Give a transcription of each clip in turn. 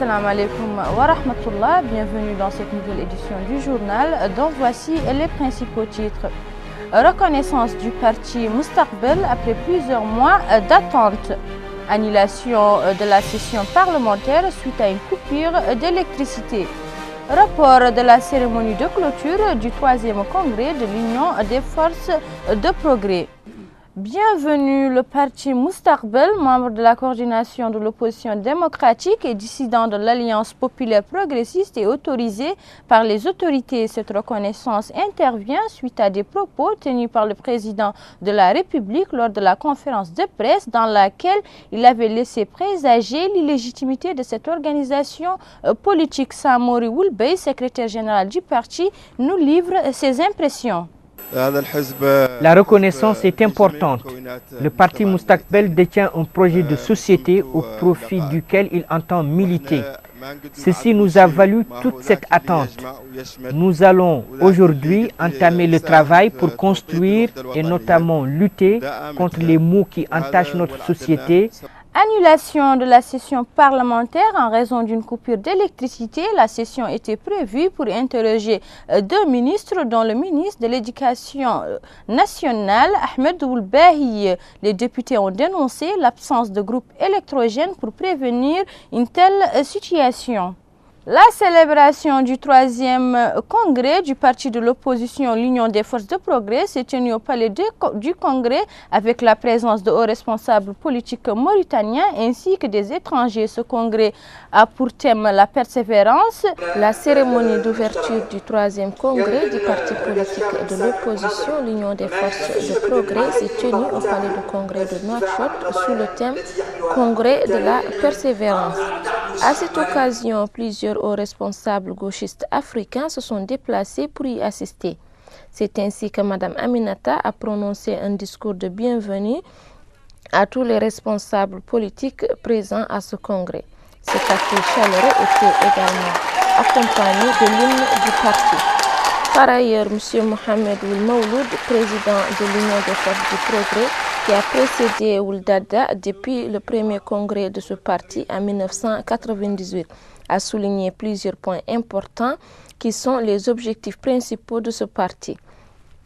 Assalamu alaikum wa rahmatullah, bienvenue dans cette nouvelle édition du journal dont voici les principaux titres. Reconnaissance du parti Mustaqbel après plusieurs mois d'attente. Annulation de la session parlementaire suite à une coupure d'électricité. Rapport de la cérémonie de clôture du 3e congrès de l'Union des forces de progrès. Bienvenue, le parti Mustaqbel, membre de la coordination de l'opposition démocratique et dissident de l'Alliance populaire progressiste, est autorisé par les autorités. Cette reconnaissance intervient suite à des propos tenus par le président de la République lors de la conférence de presse dans laquelle il avait laissé présager l'illégitimité de cette organisation politique. Samori Woulbey, secrétaire général du parti, nous livre ses impressions. La reconnaissance est importante. Le parti Mustaqbel détient un projet de société au profit duquel il entend militer. Ceci nous a valu toute cette attente. Nous allons aujourd'hui entamer le travail pour construire et notamment lutter contre les maux qui entachent notre société. Annulation de la session parlementaire en raison d'une coupure d'électricité. La session était prévue pour interroger deux ministres, dont le ministre de l'Éducation nationale, Ahmed Woulbey. Les députés ont dénoncé l'absence de groupes électrogènes pour prévenir une telle situation. La célébration du 3e congrès du parti de l'opposition, l'Union des forces de progrès, s'est tenue au palais du congrès avec la présence de hauts responsables politiques mauritaniens ainsi que des étrangers. Ce congrès a pour thème la persévérance. La cérémonie d'ouverture du 3e congrès du parti politique de l'opposition, l'Union des forces de progrès, s'est tenue au palais du congrès de Nouakchott sous le thème Congrès de la persévérance. À cette occasion, plusieurs hauts responsables gauchistes africains se sont déplacés pour y assister. C'est ainsi que Mme Aminata a prononcé un discours de bienvenue à tous les responsables politiques présents à ce congrès. Cet accueil chaleureux était également accompagné de l'hymne du parti. Par ailleurs, M. Mohamed Ould-Mawloud, président de l'Union des forces du progrès, qui a précédé Ouldada depuis le premier congrès de ce parti en 1998, a souligné plusieurs points importants qui sont les objectifs principaux de ce parti.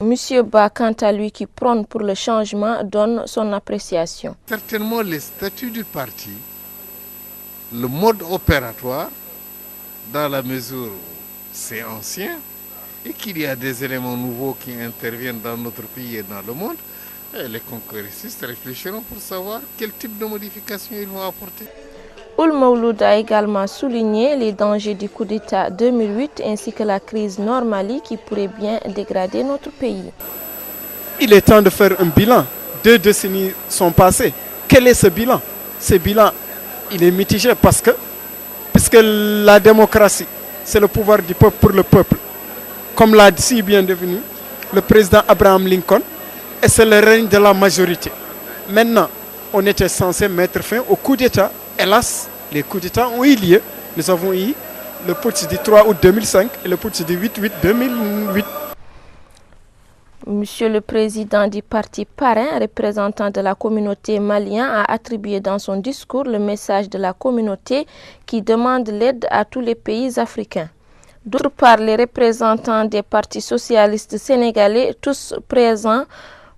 M. Ba, quant à lui, qui prône pour le changement, donne son appréciation. Certainement, les statuts du parti, le mode opératoire, dans la mesure où c'est ancien et qu'il y a des éléments nouveaux qui interviennent dans notre pays et dans le monde, les congressistes réfléchiront pour savoir quel type de modification ils vont apporter. Ould-Mawloud a également souligné les dangers du coup d'État 2008 ainsi que la crise Nord-Mali qui pourrait bien dégrader notre pays. Il est temps de faire un bilan. 2 décennies sont passées. Quel est ce bilan? Ce bilan, il est mitigé puisque la démocratie, c'est le pouvoir du peuple pour le peuple. Comme l'a si bien devenu le président Abraham Lincoln, et c'est le règne de la majorité. Maintenant, on était censé mettre fin au coup d'État. Hélas, les coups d'État ont eu lieu. Nous avons eu le putsch du 3 août 2005 et le putsch du 8 août 2008. Monsieur le président du parti parrain, représentant de la communauté malienne, a attribué dans son discours le message de la communauté qui demande l'aide à tous les pays africains. D'autre part, les représentants des partis socialistes sénégalais, tous présents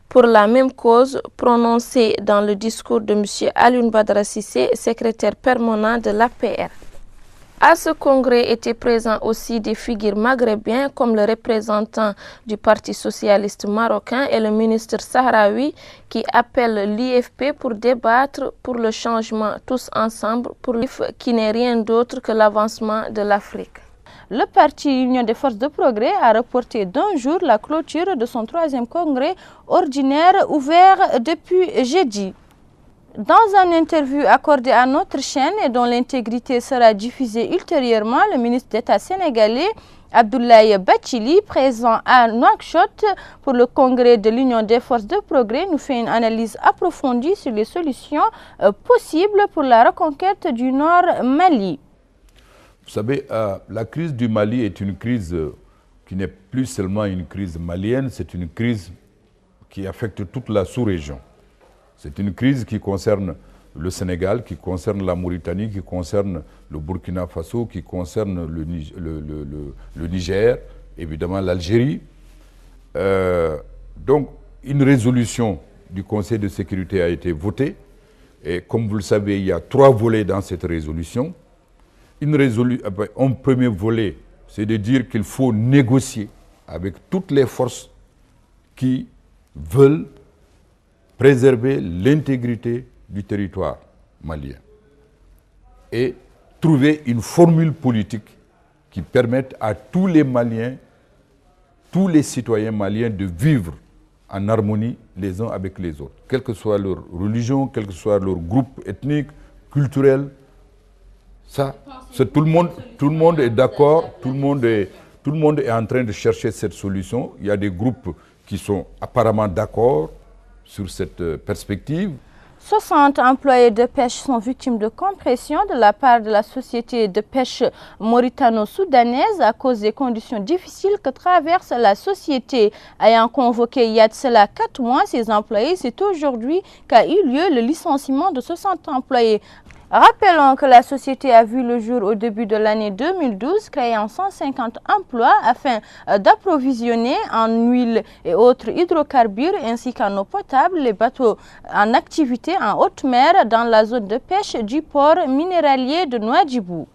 pour la même cause, prononcée dans le discours de M. Alioune Badara Cissé, secrétaire permanent de l'APR. À ce congrès étaient présents aussi des figures maghrébins comme le représentant du Parti socialiste marocain et le ministre sahraoui qui appelle l'IFP pour débattre pour le changement tous ensemble pour l'IF qui n'est rien d'autre que l'avancement de l'Afrique. Le parti Union des forces de progrès a reporté d'un jour la clôture de son 3e congrès ordinaire ouvert depuis jeudi. Dans une interview accordée à notre chaîne et dont l'intégrité sera diffusée ultérieurement, le ministre d'État sénégalais Abdoulaye Bathily, présent à Nouakchott pour le congrès de l'Union des forces de progrès, nous fait une analyse approfondie sur les solutions possibles pour la reconquête du Nord Mali. Vous savez, la crise du Mali est une crise qui n'est plus seulement une crise malienne, c'est une crise qui affecte toute la sous-région. C'est une crise qui concerne le Sénégal, qui concerne la Mauritanie, qui concerne le Burkina Faso, qui concerne le Niger, évidemment l'Algérie. Donc, une résolution du Conseil de sécurité a été votée. Et comme vous le savez, il y a 3 volets dans cette résolution. Un premier volet, c'est de dire qu'il faut négocier avec toutes les forces qui veulent préserver l'intégrité du territoire malien et trouver une formule politique qui permette à tous les Maliens, tous les citoyens maliens de vivre en harmonie les uns avec les autres, quelle que soit leur religion, quel que soit leur groupe ethnique, culturel. Ça, tout le monde est d'accord, tout le monde est en train de chercher cette solution. Il y a des groupes qui sont apparemment d'accord sur cette perspective. 60 employés de pêche sont victimes de compression de la part de la société de pêche mauritano-soudanaise à cause des conditions difficiles que traverse la société. Ayant convoqué il y a de cela 4 mois ces employés, c'est aujourd'hui qu'a eu lieu le licenciement de 60 employés. Rappelons que la société a vu le jour au début de l'année 2012, créant 150 emplois afin d'approvisionner en huile et autres hydrocarbures ainsi qu'en eau potable les bateaux en activité en haute mer dans la zone de pêche du port minéralier de Nouadhibou.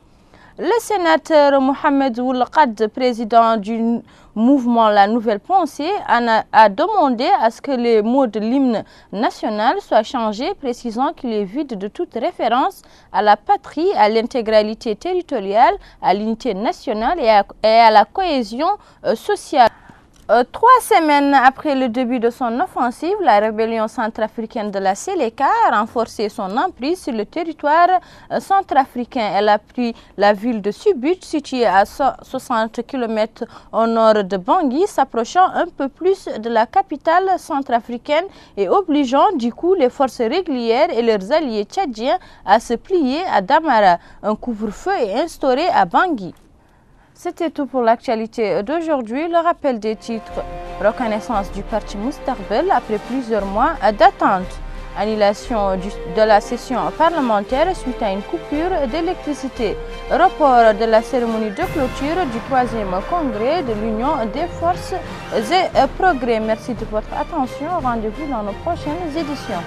Le sénateur Mohamed Ould, président du mouvement La Nouvelle Pensée, a demandé à ce que les mots de l'hymne national soient changés, précisant qu'il est vide de toute référence à la patrie, à l'intégralité territoriale, à l'unité nationale et à la cohésion sociale. 3 semaines après le début de son offensive, la rébellion centrafricaine de la Séléka a renforcé son emprise sur le territoire centrafricain. Elle a pris la ville de Subut, située à 60 km au nord de Bangui, s'approchant un peu plus de la capitale centrafricaine et obligeant du coup les forces régulières et leurs alliés tchadiens à se plier à Damara. Un couvre-feu est instauré à Bangui. C'était tout pour l'actualité d'aujourd'hui. Le rappel des titres. Reconnaissance du parti Moustaqbel après plusieurs mois d'attente. Annulation de la session parlementaire suite à une coupure d'électricité. Report de la cérémonie de clôture du 3e congrès de l'Union des forces et progrès. Merci de votre attention. Rendez-vous dans nos prochaines éditions.